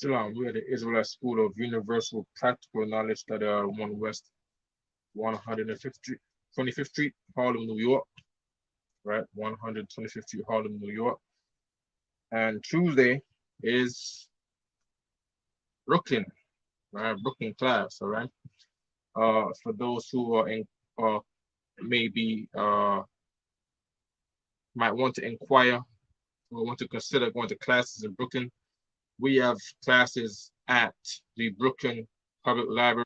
Shalom, we are the Israelite School of Universal Practical Knowledge that are 1 West 150 25th Street, Harlem, New York, right? 125th Street, Harlem, New York. And Tuesday is Brooklyn, right? Brooklyn class, all right? For those who are in, maybe might want to inquire or want to consider going to classes in Brooklyn, we have classes at the Brooklyn Public Library.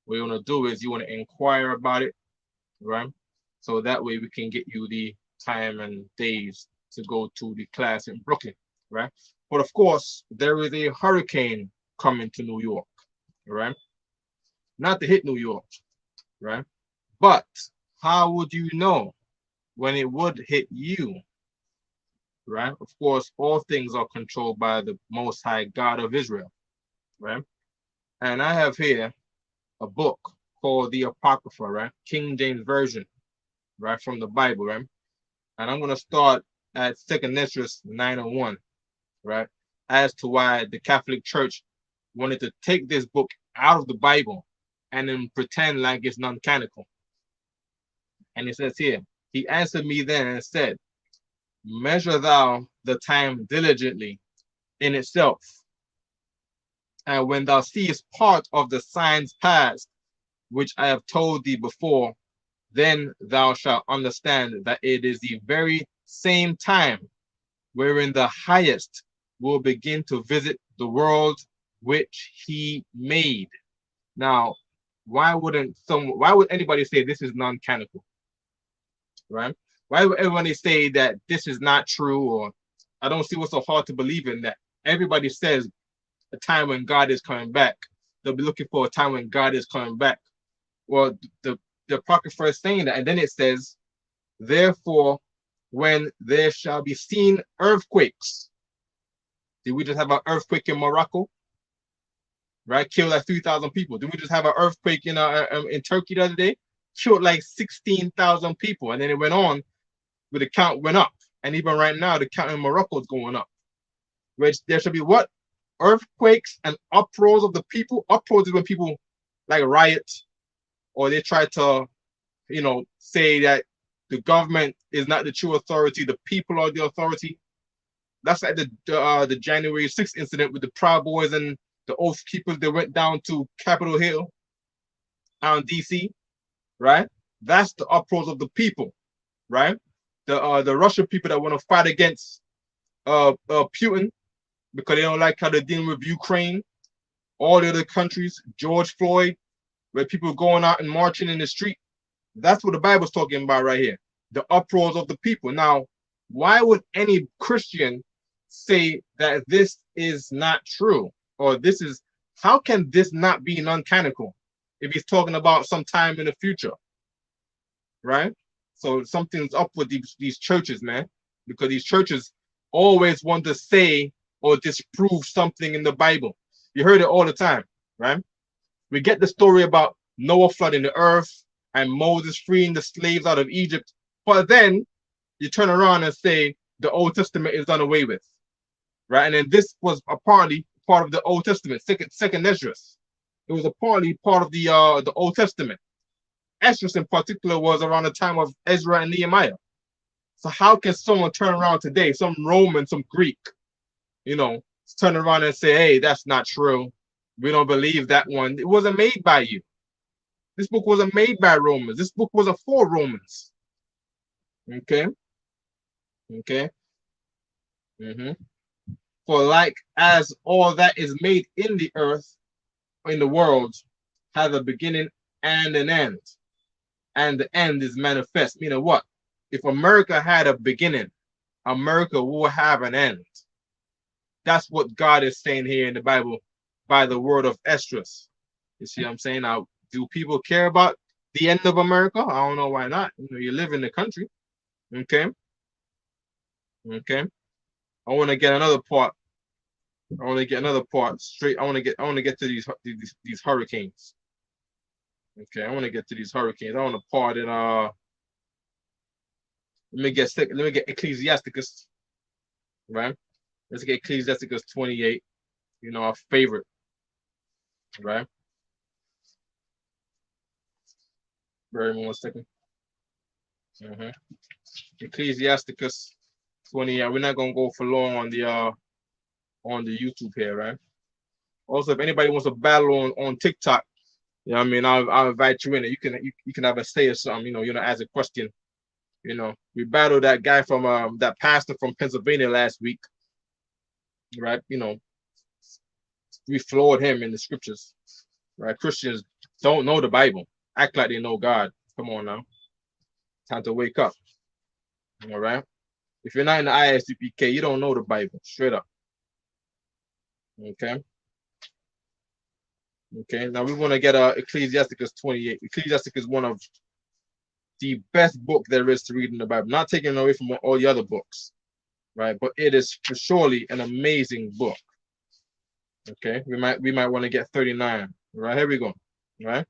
What you want to do is you want to inquire about it, right? So that way we can get you the time and days to go to the class in Brooklyn, right? But of course, there is a hurricane coming to New York, right? Not to hit New York, right? But how would you know when it would hit you, right? Of course, all things are controlled by the Most High God of Israel, right? And I have here a book called the Apocrypha, right? King James Version, right? From the Bible, right? And I'm going to start at 2nd Esdras 9:1, right? As to why the Catholic Church wanted to take this book out of the Bible and then pretend like it's non-canonical. And it says here, he answered me then and said, measure thou the time diligently in itself. And when thou seest part of the signs past, which I have told thee before, then thou shalt understand that it is the very same time wherein the highest will begin to visit the world which he made. Now, why would anybody say this is non-canonical? Right? Why would everybody say that this is not true, or I don't see what's so hard to believe in that? Everybody says a time when God is coming back. They'll be looking for a time when God is coming back. Well, the Apocrypha is saying that, and then it says, therefore, when there shall be seen earthquakes. Did we just have an earthquake in Morocco? Right, killed like 3,000 people. Did we just have an earthquake in Turkey the other day? Killed like 16,000 people, and then it went on, where the count went up, and even right now the count in Morocco is going up. Which there should be what? Earthquakes and uproars of the people. Uproars is when people like riot, or they try to, say that the government is not the true authority, the people are the authority. That's like the January 6th incident with the Proud Boys and the Oath Keepers that went down to Capitol Hill out in DC, right? That's the uproars of the people, right? The Russian people that want to fight against Putin because they don't like how they're dealing with Ukraine. All the other countries, George Floyd, where people going out and marching in the street. That's what the Bible's talking about right here. The uproars of the people. Now, why would any Christian say that this is not true? Or how can this not be non-canonical if he's talking about some time in the future? Right? So something's up with these churches, man. Because these churches always want to say or disprove something in the Bible. You heard it all the time, right? We get the story about Noah flooding the earth and Moses freeing the slaves out of Egypt. But then you turn around and say the Old Testament is done away with, right? And then this was a part of the Old Testament, second Esdras. It was a part of the Old Testament. Esdras in particular was around the time of Ezra and Nehemiah. So how can someone turn around today, some Roman, some Greek, turn around and say, hey, that's not true. We don't believe that one. It wasn't made by you. This book wasn't made by Romans. This book was for Romans. Okay. For like as all that is made in the earth, in the world, has a beginning and an end. And the end is manifest. Meaning what? If America had a beginning, America will have an end. That's what God is saying here in the Bible by the word of Esdras. You see what I'm saying? Now, do people care about the end of America? I don't know why not. You live in the country. Okay. I want to get another part. Straight. I want to get to these hurricanes. Okay, I want to get to these hurricanes. I want to part in let me get Ecclesiasticus, right? Let's get Ecclesiasticus 28. you know, our favorite, right? Very 1 second. Ecclesiasticus 20. Yeah, we're not gonna go for long on the YouTube here, right? Also, if anybody wants to battle on TikTok, you know what I mean, I'll invite you in. You can have a say or something, you know, ask a question. You know, we battled that guy from that pastor from Pennsylvania last week, right? You know, we floored him in the scriptures, right? Christians don't know the Bible, act like they know God. Come on now, time to wake up. All right. If you're not in the ISUPK, you don't know the Bible, straight up. Okay. Okay. Now we want to get Ecclesiasticus 28. Ecclesiasticus is one of the best book there is to read in the Bible. Not taking away from all the other books, right? But it is for surely an amazing book. Okay. We might want to get 39. Right. Here we go. Right.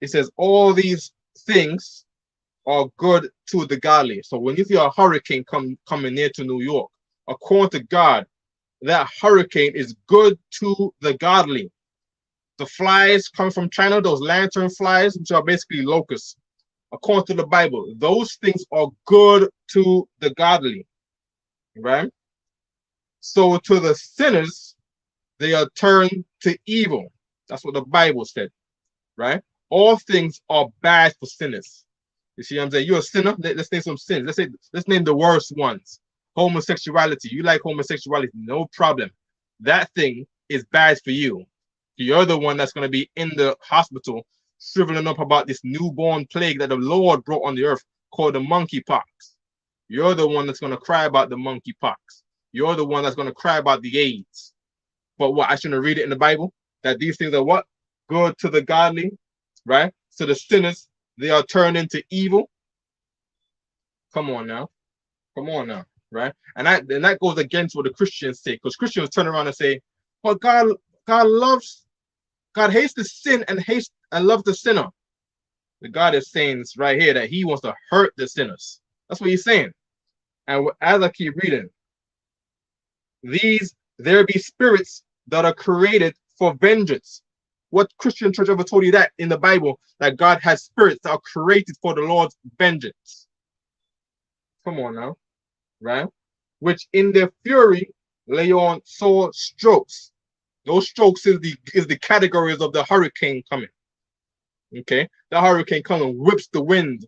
It says all these things are good to the godly. So when you see a hurricane coming near to New York, according to God, that hurricane is good to the godly. The flies come from China, those lantern flies, which are basically locusts. According to the Bible, those things are good to the godly, right? So to the sinners, they are turned to evil. That's what the Bible said, right? All things are bad for sinners. You see what I'm saying? You're a sinner. Let's name some sins. Let's name the worst ones. Homosexuality. You like homosexuality, no problem. That thing is bad for you. You're the one that's going to be in the hospital shriveling up about this newborn plague that the Lord brought on the earth called the monkeypox. You're the one that's going to cry about the monkeypox. You're the one that's going to cry about the AIDS. But what? I shouldn't read it in the Bible? That these things are what? Good to the godly, right? So the sinners, they are turned into evil. Come on now. Come on now, right? And that goes against what the Christians say, because Christians turn around and say, well, God hates the sin and loves the sinner. The God is saying right here that he wants to hurt the sinners. That's what he's saying. And as I keep reading, there be spirits that are created for vengeance. What Christian church ever told you that in the Bible, that God has spirits that are created for the Lord's vengeance? Come on now, right? Which in their fury lay on sore strokes. Those strokes is the categories of the hurricane coming. Okay, the hurricane coming whips the wind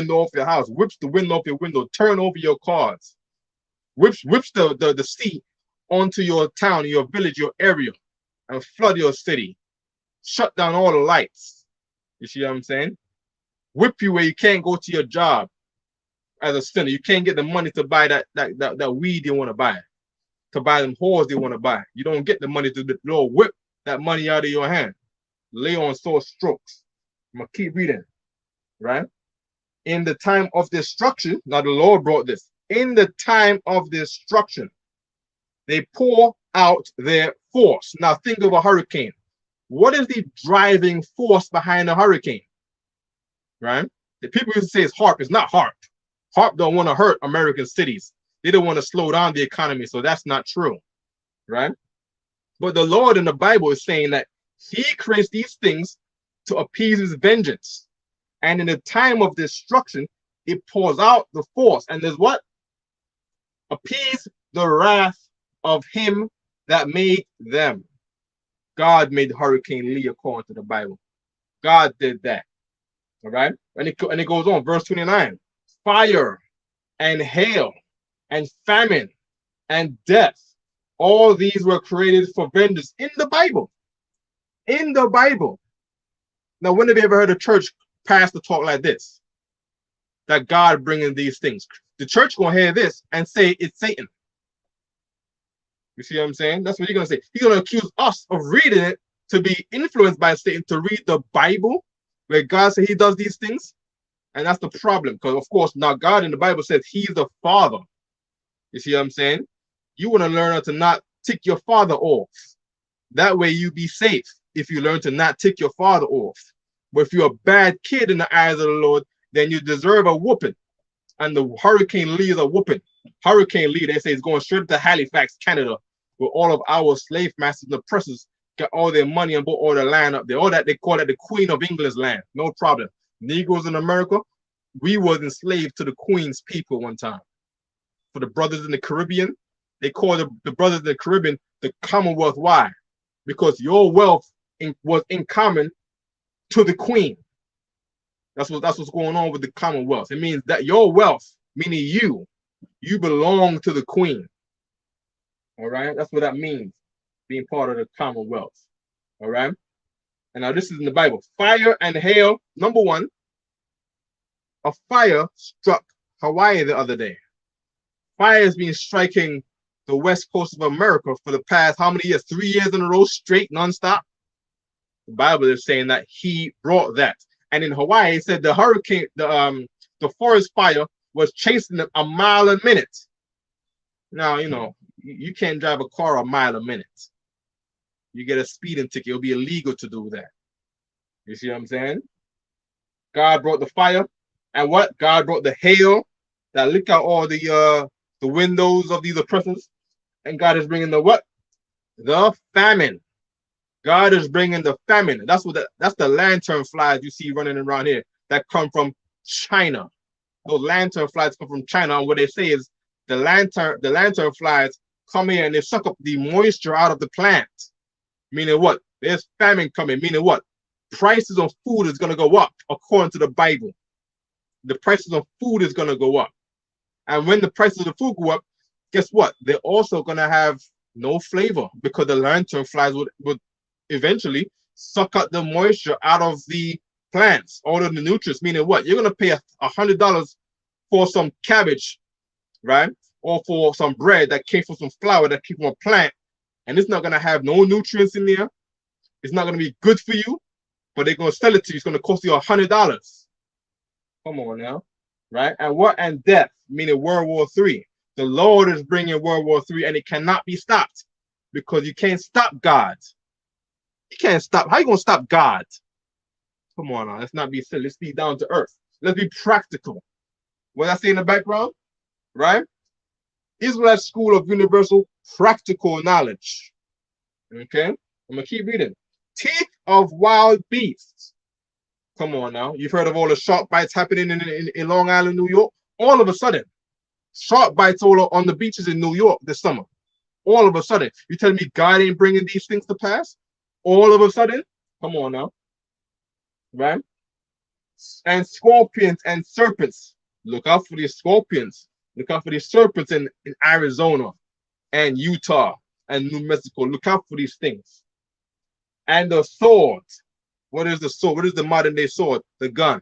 off your house, whips the wind off your window, turn over your cars, whips the sea onto your town, your village, your area, and flood your city. Shut down all the lights. You see what I'm saying? Whip you where you can't go to your job as a sinner. You can't get the money to buy that weed you want to buy, to buy them whores you want to buy. You don't get the money to the Lord whip that money out of your hand. Lay on sore strokes. I'm gonna keep reading, right? In the time of destruction, now the Lord brought this. In the time of destruction, they pour out their force. Now think of a hurricane. What is the driving force behind a hurricane? Right? The people used to say it's HARP. It's not HARP. HARP don't want to hurt American cities. They don't want to slow down the economy, so that's not true. Right? But the Lord in the Bible is saying that he creates these things to appease his vengeance. And in the time of destruction, it pours out the force. And there's what? Appease the wrath of him that made them. God made Hurricane Lee according to the Bible. God did that. All right? And it goes on, verse 29. Fire and hail and famine and death. All these were created for vengeance in the Bible. In the Bible. Now, when have you ever heard a church pastor talk like this? That God bringing these things. The church gonna hear this and say it's Satan. You see what I'm saying? That's what you're gonna say. He's gonna accuse us of reading it to be influenced by Satan, to read the Bible where God said he does these things. And that's the problem. Because of course, now God in the Bible says he's the Father. You see what I'm saying? You want to learn how to not tick your father off. That way you be safe if you learn to not tick your father off. But if you're a bad kid in the eyes of the Lord, then you deserve a whooping. And the Hurricane Lee is a whooping. Hurricane Lee, they say, is going straight to Halifax, Canada, where all of our slave masters and oppressors got all their money and bought all the land up there. All that, they call it the Queen of England's land. No problem. Negroes in America, we was enslaved to the Queen's people one time. For the brothers in the Caribbean, they call the brothers in the Caribbean the Commonwealth. Why? Because your wealth was in common to the Queen. That's what's going on with the Commonwealth. It means that your wealth, meaning you belong to the Queen. All right, that's what that means, being part of the Commonwealth. All right, and now this is in the Bible. Fire and hail. Number one, a fire struck Hawaii the other day. Fire has been striking the west coast of America for the past how many years? 3 years in a row, straight, nonstop. The Bible is saying that he brought that. And in Hawaii, it said the hurricane, the forest fire was chasing them a mile a minute. Now, you know, you can't drive a car a mile a minute. You get a speeding ticket. It'll be illegal to do that. You see what I'm saying? God brought the fire. And what? God brought the hail that lick out all the windows of these oppressors. And God is bringing the what? The famine. God is bringing the famine. That's the lantern flies you see running around here that come from China. Those lantern flies come from China. And what they say is the lantern flies come here and they suck up the moisture out of the plant. Meaning what? There's famine coming. Meaning what? Prices of food is going to go up according to the Bible. The prices of food is going to go up. And when the prices of the food go up, guess what? They're also going to have no flavor because the lantern flies would eventually suck out the moisture out of the plants, all of the nutrients. Meaning what? You're going to pay $100 for some cabbage, right? Or for some bread that came from some flour that came from a plant. And it's not going to have no nutrients in there. It's not going to be good for you, but they're going to sell it to you. It's going to cost you $100. Come on now, right? And what? And death, meaning World War III. The Lord is bringing World War III, and it cannot be stopped because you can't stop God. You can't stop. How you going to stop God? Come on now. Let's not be silly. Let's be down to earth. Let's be practical. What I say in the background, right? Israelite School of Universal Practical Knowledge. Okay? I'm going to keep reading. Teeth of wild beasts. Come on now. You've heard of all the shark bites happening in Long Island, New York? All of a sudden, shark bites all on the beaches in New York this summer. All of a sudden. You telling me God ain't bringing these things to pass? All of a sudden? Come on now. Right? And scorpions and serpents. Look out for these scorpions. Look out for these serpents in Arizona and Utah and New Mexico. Look out for these things. And the sword. What is the sword? What is the modern day sword? The gun.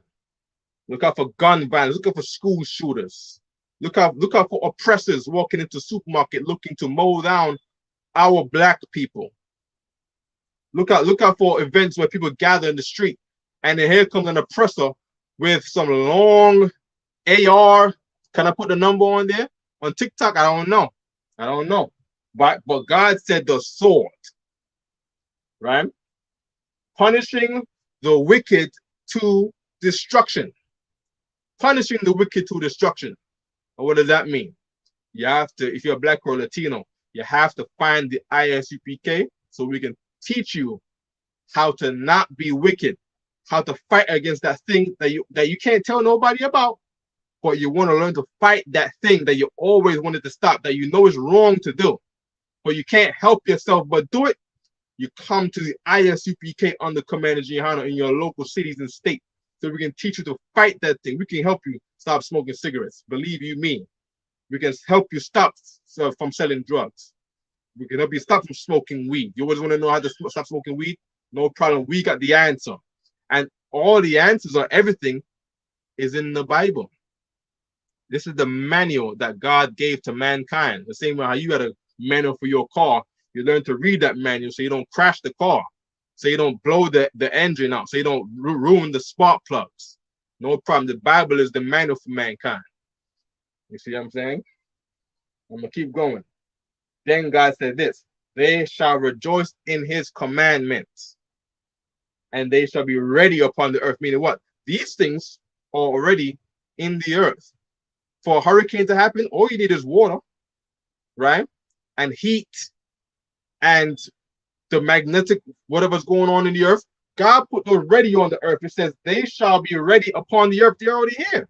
Look out for gun violence. Look out for school shooters. Look out for oppressors walking into supermarket looking to mow down our black people. Look out for events where people gather in the street and then here comes an oppressor with some long AR. Can I put the number on there? On TikTok? I don't know. But God said the sword. Right? Punishing the wicked to destruction. Punishing the wicked to destruction. And what does that mean? You have to, if you're a black or Latino, you have to find the Isupk so we can teach you how to not be wicked, how to fight against that thing that you can't tell nobody about, but you want to learn to fight that thing that you always wanted to stop, that you know is wrong to do, but you can't help yourself but do it. You come to the Isupk under Commander Gihana in your local cities and states so we can teach you to fight that thing. We can help you stop smoking cigarettes. Believe you me. We can help you stop from selling drugs. We can help you stop from smoking weed. You always want to know how to stop smoking weed? No problem. We got the answer. And all the answers on everything is in the Bible. This is the manual that God gave to mankind. The same way how you had a manual for your car. You learn to read that manual so you don't crash the car. So you don't blow the engine out. So you don't ruin the spark plugs. No problem. The Bible is the manual for mankind. You see what I'm saying? I'm going to keep going. Then God said this, they shall rejoice in his commandments, and they shall be ready upon the earth. Meaning what? These things are already in the earth. For a hurricane to happen, all you need is water, right? And heat and the magnetic, whatever's going on in the earth, God put those ready on the earth. It says they shall be ready upon the earth. They're already here.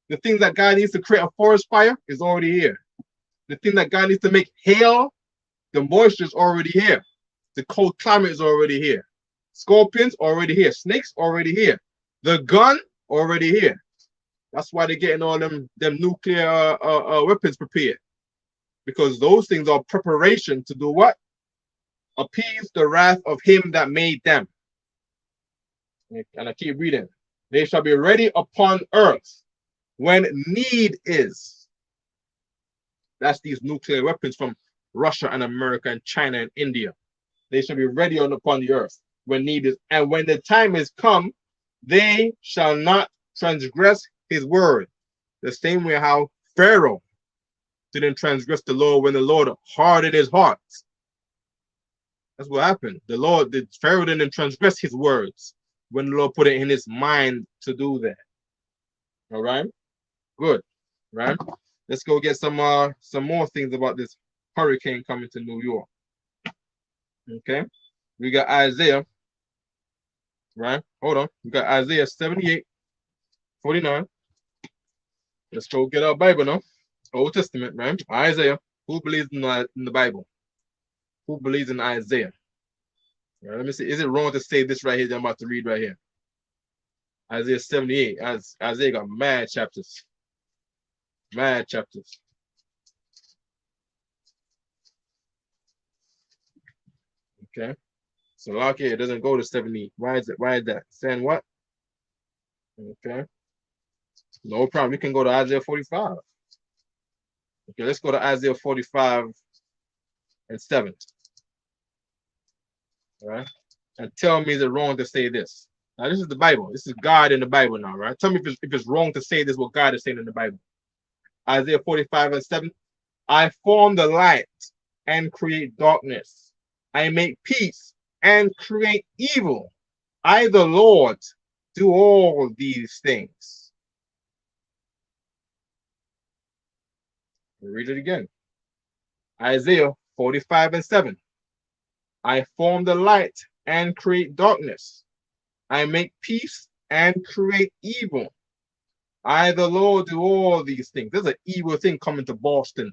The things that God needs to create a forest fire is already here. The thing that God needs to make hail, the moisture is already here. The cold climate is already here. Scorpions already here. Snakes already here. The gun already here. That's why they're getting all them nuclear weapons prepared. Because those things are preparation to do what? Appease the wrath of him that made them. And I keep reading. They shall be ready upon earth when need is. That's these nuclear weapons from Russia and America and China and India. They shall be ready upon the earth when need is. And when the time is come, they shall not transgress his word. The same way how Pharaoh didn't transgress the law when the Lord hardened his heart. That's what happened. Pharaoh didn't transgress his words when the Lord put it in his mind to do that. All right? Good. Right? Let's go get some more things about this hurricane coming to New York. Okay? We got Isaiah. Right? Hold on. We got Isaiah 78:49. Let's go get our Bible now. Old Testament, right? Isaiah. Who believes in the Bible? Who believes in Isaiah? Right, let me see. Is it wrong to say this right here that I'm about to read right here? Isaiah 78. Isaiah got mad chapters. Mad chapters. Okay. So like it doesn't go to 70. Why is it? Why is that? Saying what? Okay. No problem. We can go to Isaiah 45. Okay, let's go to Isaiah 45:7. All right. And tell me is it wrong to say this? Now, this is the Bible. This is God in the Bible now, right? Tell me if it's wrong to say this, what God is saying in the Bible. Isaiah 45:7. I form the light and create darkness. I make peace and create evil. I, the Lord, do all these things. Read it again. Isaiah 45:7. I form the light and create darkness. I make peace and create evil. I, the Lord, do all these things. There's an evil thing coming to Boston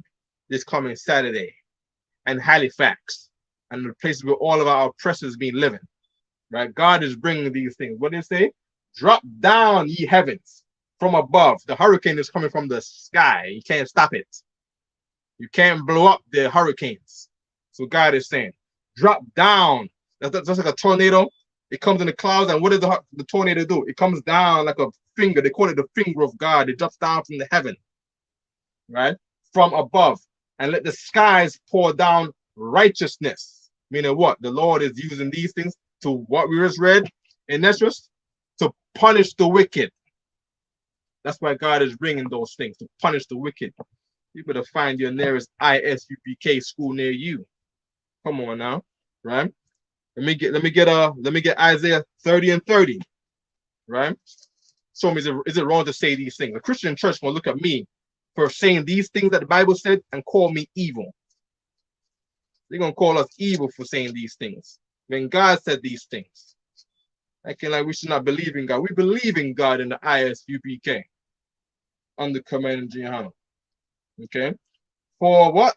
this coming Saturday, and Halifax, and the places where all of our oppressors been living. Right? God is bringing these things. What did it say? Drop down, ye heavens, from above. The hurricane is coming from the sky. You can't stop it. You can't blow up the hurricanes. So God is saying, drop down. That's like a tornado. It comes in the clouds, and what does the tornado do? It comes down like a finger. They call it the finger of God. It drops down from the heaven, right? From above. And let the skies pour down righteousness. Meaning what? The Lord is using these things to what we just read in Nessus, to punish the wicked. That's why God is bringing those things, to punish the wicked. You better find your nearest Isupk school near you. Come on now, right? Let me get Isaiah 30:30, right? Show me, is it wrong to say these things? The Christian church will look at me for saying these things that the Bible said and call me evil. They're gonna call us evil for saying these things when God said these things. Acting like we should not believe in God. We believe in God in the Isupk under command of Jehan. Okay, for what?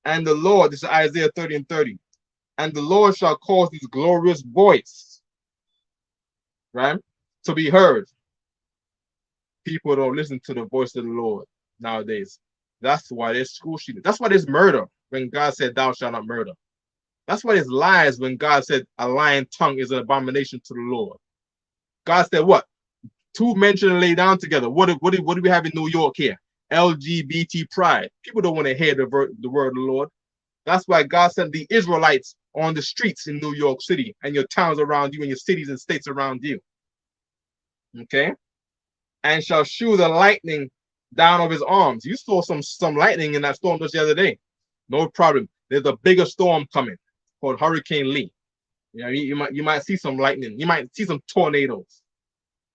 And the Lord, this is Isaiah 30:30. And the Lord shall cause his glorious voice, right, to be heard. People don't listen to the voice of the Lord nowadays. That's why there's school shootings. That's why there's murder when God said, thou shalt not murder. That's why there's lies when God said, a lying tongue is an abomination to the Lord. God said what? Two men should lay down together. What do we have in New York here? LGBT pride. People don't want to hear the word of the Lord. That's why God sent the Israelites on the streets in New York City and your towns around you and your cities and states around you. Okay? And shall shew the lightning down of his arms. You saw some lightning in that storm just the other day. No problem. There's a bigger storm coming called Hurricane Lee. You know, you might see some lightning. You might see some tornadoes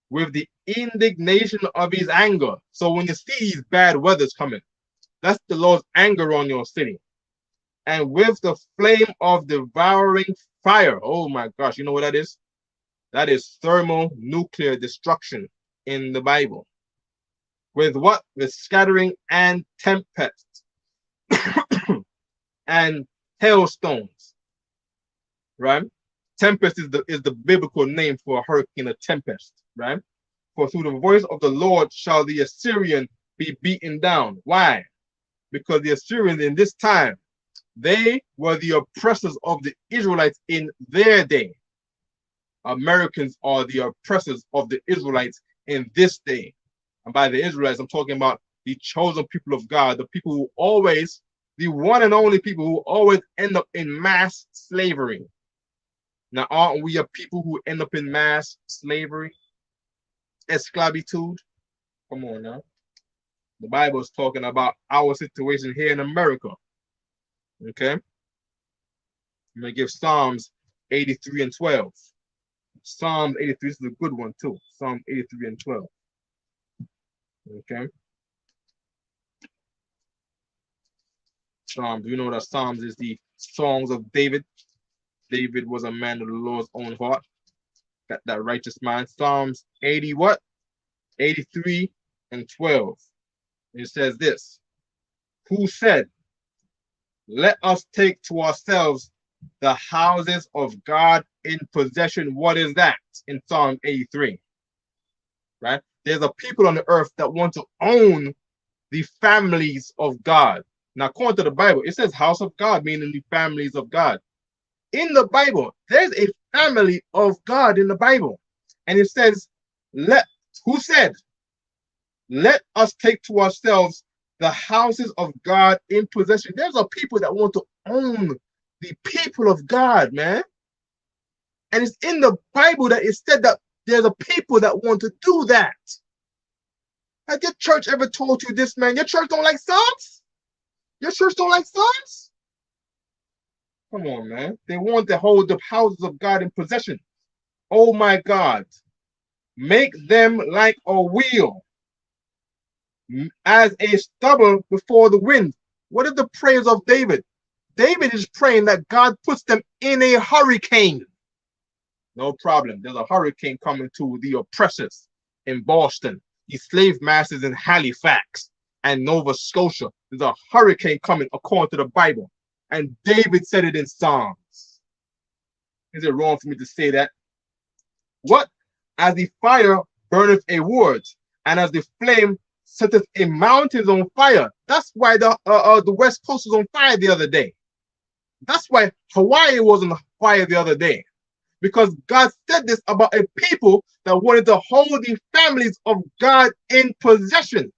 with the indignation of his anger. So when you see these bad weathers coming, that's the Lord's anger on your city. and with the flame of devouring fire. Oh my gosh, you know what that is? That is thermonuclear destruction in the Bible. With what? With scattering and tempest and hailstones. Right? Tempest is the biblical name for a hurricane, a tempest, right? For through the voice of the Lord shall the Assyrian be beaten down. Why? Because the Assyrians in this time, they were the oppressors of the Israelites in their day. Americans are the oppressors of the Israelites in this day. And by the Israelites, I'm talking about the chosen people of God, the people who always, the one and only people who always end up in mass slavery. Now, aren't we a people who end up in mass slavery? Esclavitude? Come on now. The Bible is talking about our situation here in America. Okay? I'm going to give Psalms 83 and 12. Psalms 83 is a good one too. Psalm 83 and 12. Okay? Psalms, you know that Psalms is the songs of David. David was a man of the Lord's own heart. That righteous man. Psalms 80 what? 83 and 12. It says this. Who said, let us take to ourselves the houses of God in possession. What is that in Psalm 83? Right? There's a people on the earth that want to own the families of God. Now, according to the Bible, it says house of God, meaning the families of God. In the Bible, there's a family of God in the Bible. And it says, who said, let us take to ourselves the houses of God in possession. There's a people that want to own the people of God, man. And it's in the Bible that it said that there's a people that want to do that. Has your church ever told you this, man? Your church don't like sons? Your church don't like sons? Come on, man. They want to hold the houses of God in possession. Oh my God. Make them like a wheel, as a stubble before the wind. What is the prayers of David? David is praying that God puts them in a hurricane. No problem. There's a hurricane coming to the oppressors in Boston, the slave masters in Halifax and Nova Scotia. There's a hurricane coming according to the Bible. And David said it in Psalms. Is it wrong for me to say that? What? As the fire burneth a wood, and as the flame setteth a mountain on fire. That's why the West Coast was on fire the other day. That's why Hawaii was on fire the other day. Because God said this about a people that wanted to hold the families of God in possession.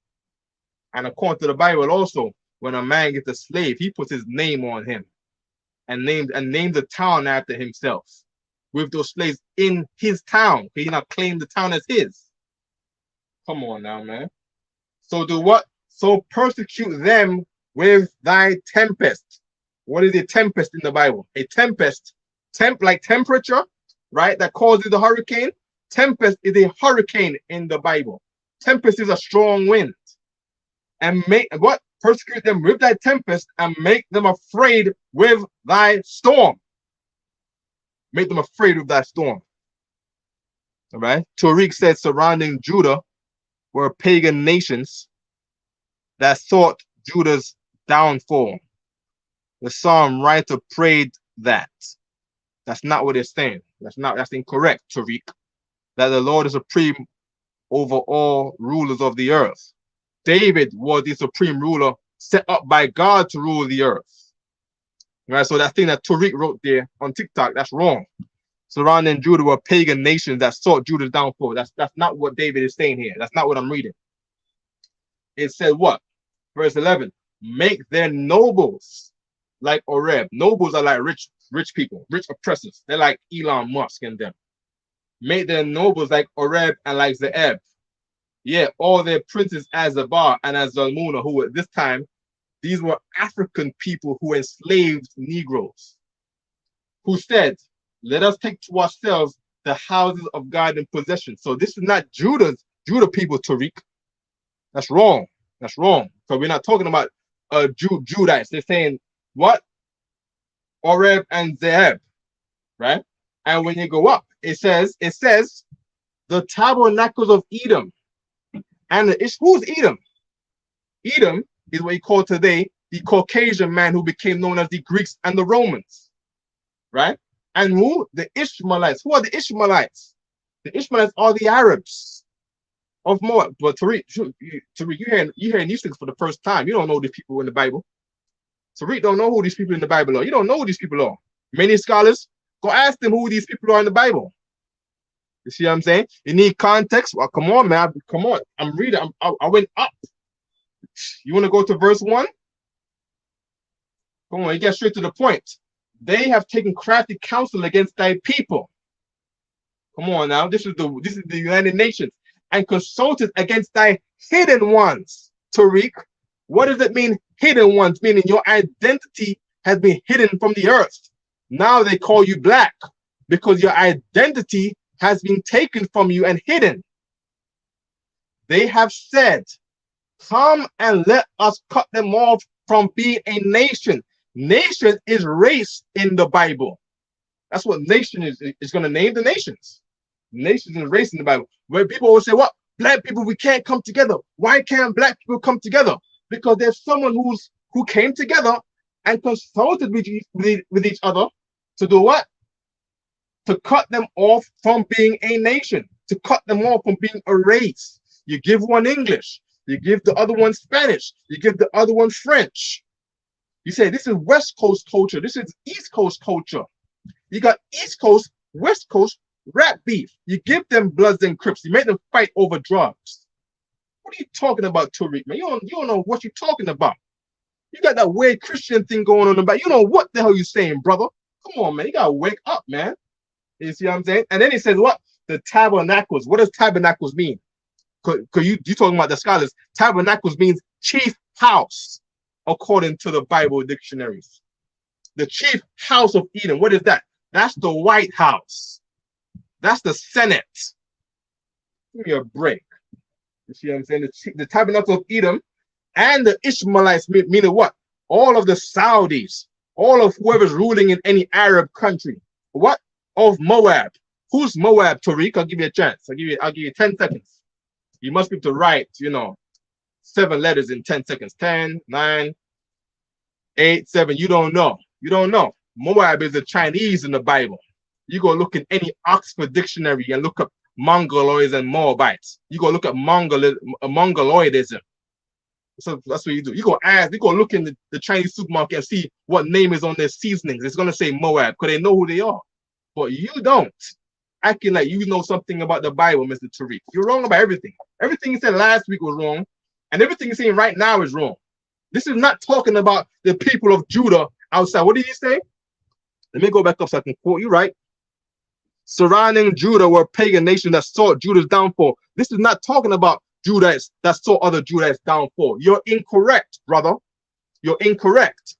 And according to the Bible also, when a man gets a slave, he puts his name on him and names a town after himself with those slaves in his town. He not claim the town as his. Come on now, man. So do what? So persecute them with thy tempest. What is a tempest in the Bible? A tempest, like temperature, right? That causes the hurricane. Tempest is a hurricane in the Bible. Tempest is a strong wind. And make what? Persecute them with thy tempest and make them afraid with thy storm. Make them afraid with thy storm. All right. Tariq said surrounding Judah were pagan nations that sought Judah's downfall. The psalm writer prayed that. That's not what it's saying. That's incorrect, Tariq. That the Lord is supreme over all rulers of the earth. David was the supreme ruler set up by God to rule the earth. Right? So that thing that Tariq wrote there on TikTok, that's wrong. Surrounding Judah were pagan nations that sought Judah's downfall. That's not what David is saying here. That's not what I'm reading. It said what? Verse 11. Make their nobles like Oreb. Nobles are like rich people, rich oppressors. They're like Elon Musk and them. Make their nobles like Oreb and like Zeeb. Yeah, all their princes as Zabar and as Zalmunna, who at this time, these were African people who enslaved Negroes, who said, let us take to ourselves the houses of God in possession. So this is not Judah people, Tariq. That's wrong. That's wrong. Because we're not talking about Judites. They're saying, what? Oreb and Zeb, right? And when you go up, it says the tabernacles of Edom. And who's Edom? Edom is what you call today the Caucasian man who became known as the Greeks and the Romans, right? And who? The Ishmaelites. Who are the Ishmaelites? The Ishmaelites are the Arabs of Moab. But Tariq, you hearing these things for the first time. You don't know these people in the Bible. Tariq don't know who these people in the Bible are. You don't know who these people are. Many scholars, go ask them who these people are in the Bible. You see what I'm saying? You need context. Well, come on, man. Come on. I'm reading. I went up. You want to go to verse 1? Come on, you get straight to the point. They have taken crafty counsel against thy people. Come on now. This is the United Nations. And consulted against thy hidden ones. Tariq, what does it mean, hidden ones? Meaning your identity has been hidden from the earth. Now they call you black because your identity has been taken from you and hidden. They have said, come and let us cut them off from being a nation. Nation is race in the Bible. That's what nation is. It's going to name the nations. Nations is race in the Bible. Where people will say, what? Black people, we can't come together. Why can't black people come together? Because there's someone who came together and consulted with each other to do what? To cut them off from being a nation. To cut them off from being a race. You give one English. You give the other one Spanish. You give the other one French. You say this is West Coast culture. This is East Coast culture. You got East Coast, West Coast rap beef. You give them Bloods and Crips. You make them fight over drugs. What are you talking about, Tariq, man? You don't know what you're talking about. You got that weird Christian thing going on about. You know what the hell you're saying, brother? Come on, man. You gotta wake up, man. You see what I'm saying? And then he says, what? The tabernacles. What does tabernacles mean? Because you talking about the scholars. Tabernacles means chief house, according to the Bible dictionaries. The chief house of Eden. What is that? That's the White House. That's the Senate. Give me a break. You see what I'm saying? The tabernacle of Edom and the Ishmaelites, meaning what? All of the Saudis, all of whoever's ruling in any Arab country. What? Of Moab. Who's Moab, Tariq? I'll give you a chance. I'll give you 10 seconds. You must be able to write, 7 letters in 10 seconds. 10, 9, 8, 7. You don't know. You don't know. Moab is the Chinese in the Bible. You go look in any Oxford dictionary and look up Mongoloids and Moabites. You go look at Mongoloidism. So that's what you do. You go look in the Chinese supermarket and see what name is on their seasonings. It's going to say Moab because they know who they are. But you don't. Acting like you know something about the Bible, Mr. Tariq. You're wrong about everything. Everything you said last week was wrong. And everything you're saying right now is wrong. This is not talking about the people of Judah outside. What did he say? Let me go back up so I can quote you right. Surrounding Judah were pagan nations that sought Judah's downfall. This is not talking about Judahites that sought other Judahites' downfall. You're incorrect, brother. You're incorrect.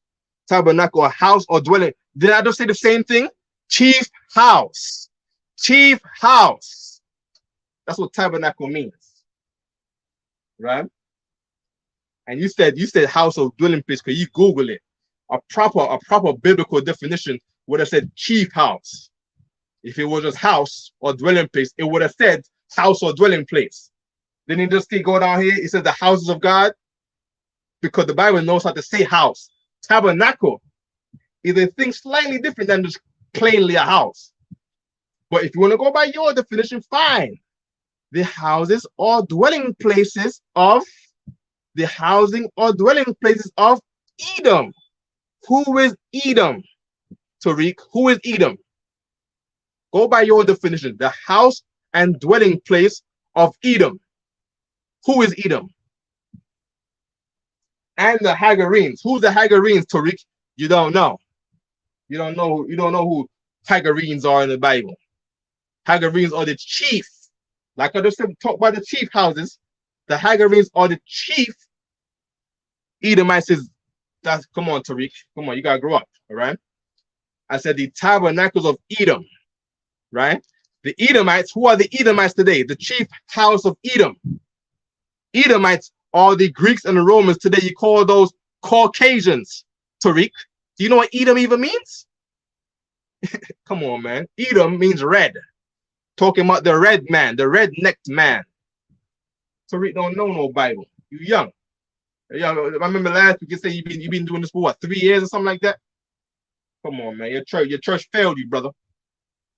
Tabernacle, a house or dwelling. Did I just say the same thing? Chief house. Chief house. That's what tabernacle means. Right? And you said house or dwelling place because you Google it. A proper biblical definition would have said chief house. If it was just house or dwelling place, it would have said house or dwelling place. Then you just go down here, it says the houses of God, because the Bible knows how to say house. Tabernacle is a thing slightly different than just plainly a house. But if you want to go by your definition, fine. The houses or dwelling places of Edom. Who is Edom? Tariq, who is Edom? Go by your definition. The house and dwelling place of Edom. Who is Edom? And the Hagarenes. Who's the Hagarenes, Tariq? You don't know. You don't know who Hagarenes are in the Bible. Hagarenes are the chief. Like I just said, talk about the chief houses. The Hagarenes are the chief Edomites. Come on, Tariq. Come on, you gotta grow up. All right. I said the tabernacles of Edom. Right? The Edomites, who are the Edomites today? The chief house of Edom. Edomites are the Greeks and the Romans today. You call those Caucasians, Tariq. Do you know what Edom even means? Come on, man. Edom means red. Talking about the red man, the red-necked man. Tariq don't know no Bible. You young. Yeah, I remember last week you say you've been doing this for what, 3 years or something like that? Come on, man. Your church failed you, brother.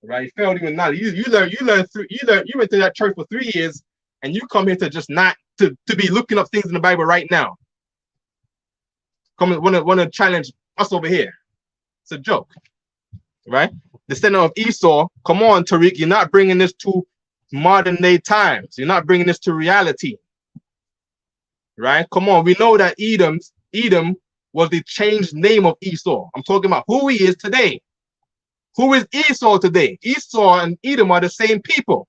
Right? It failed you in knowledge. You went to that church for 3 years, and you come here to just not to be looking up things in the Bible right now. Come want to challenge us over here. It's a joke, right? Descendant of Esau. Come on, Tariq. You're not bringing this to modern day times. You're not bringing this to reality, right? Come on. We know that Edom was the changed name of Esau. I'm talking about who he is today. Who is Esau today? Esau and Edom are the same people.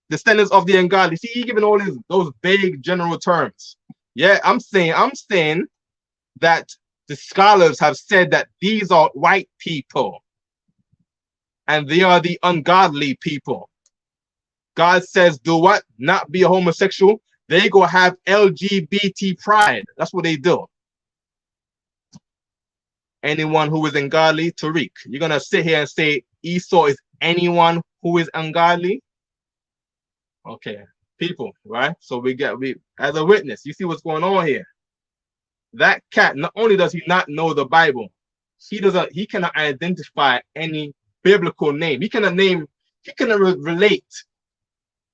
Descendants of the ungodly. See, he giving all those vague general terms. Yeah, I'm saying that the scholars have said that these are white people and they are the ungodly people. God says, do what? Not be a homosexual. They go have LGBT pride. That's what they do. Anyone who is ungodly, Tariq. You're going to sit here and say Esau is anyone who is ungodly? Okay, people, right? So we as a witness, you see what's going on here. That cat, not only does he not know the Bible, he cannot identify any biblical name. He cannot relate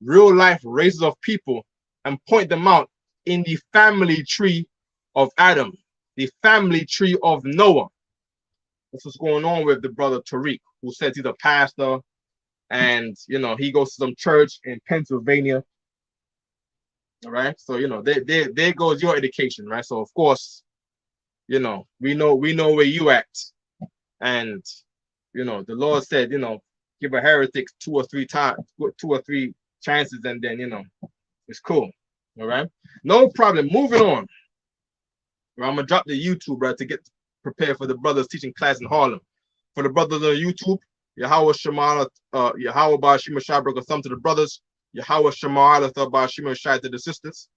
real life races of people and point them out in the family tree of Adam, the family tree of Noah. That's what's going on with the brother Tariq, who says he's a pastor, and he goes to some church in Pennsylvania. All right, so there goes your education, right? So of course, we know where you at, and the Lord said, give a heretic 2 or 3 chances, and then it's cool. All right, no problem. Moving on. I'm gonna drop the YouTube, right, to get prepared for the brothers teaching class in Harlem. For the brothers on YouTube, Yahweh Shemala, Yahweh Bashima Shabrak, or some to the brothers, Yahweh Shemala Bashima Shai to the sisters.